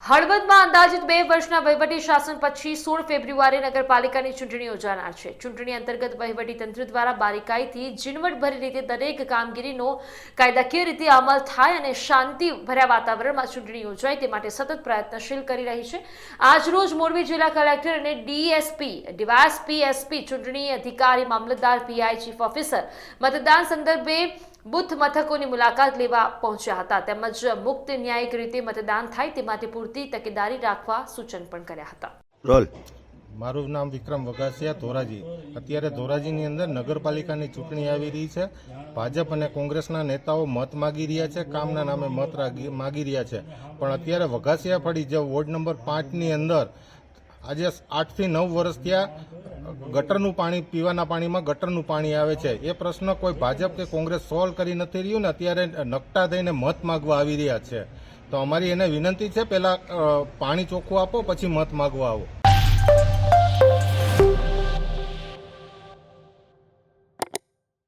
હળવદમાં અંદાજિત 2 વર્ષના વહીવટી શાસન પછી 16 ફેબ્રુઆરી નગરપાલિકાની ચૂંટણી યોજાનાર છે। ચૂંટણી અંતર્ગત વહીવટી તંત્ર દ્વારા બારીકાઈથી ઝીણવટભરી રીતે દરેક કામગીરીનો કાયદાકીય રીતે અમલ થાય અને શાંતિ ભર્યા વાતાવરણમાં ચૂંટણી યોજાય તે માટે સતત પ્રયત્નશીલ કરી રહી છે। આજરોજ મોરબી જિલ્લા કલેક્ટર અને ડીએસપી, ડીવાયએસપી, એસપી, ચૂંટણી અધિકારી, મામલતદાર, પીઆઈ, ચીફ ઓફિસર મતદાન સંદર્ભે બુથ મથકોની મુલાકાત લેવા પહોંચ્યા હતા તેમજ મુક્ત ન્યાયિક રીતે મતદાન થાય તે માટે પૂરતી તકેદારી રાખવા સૂચન પણ કર્યા હતા। રોલ મારું નામ વિક્રમ વઘાસિયા, ધોરાજી। અત્યારે ધોરાજીની અંદર નગરપાલિકાની ચૂંટણી આવી રહી છે। ભાજપ અને કોંગ્રેસના નેતાઓ મત માગી રહ્યા છે, કામના નામે મત માગી રહ્યા છે, પણ અત્યારે વઘાસિયા ફળી જે વોર્ડ નંબર 5ની અંદર આજે 8 થી 9 વર્ષ થયા ગટરનું પાણી, પીવાના પાણીમાં ગટરનું પાણી આવે છે। એ પ્રશ્ન કોઈ ભાજપ કે કોંગ્રેસ સોલ્વ કરી નથી રહ્યું ને અત્યારે નકટા દઈને મત માગવા આવી રહ્યા છે। તો અમારી એને વિનંતી છે, પહેલા પાણી ચોખ્ખું આપો, પછી મત માગવા આવો।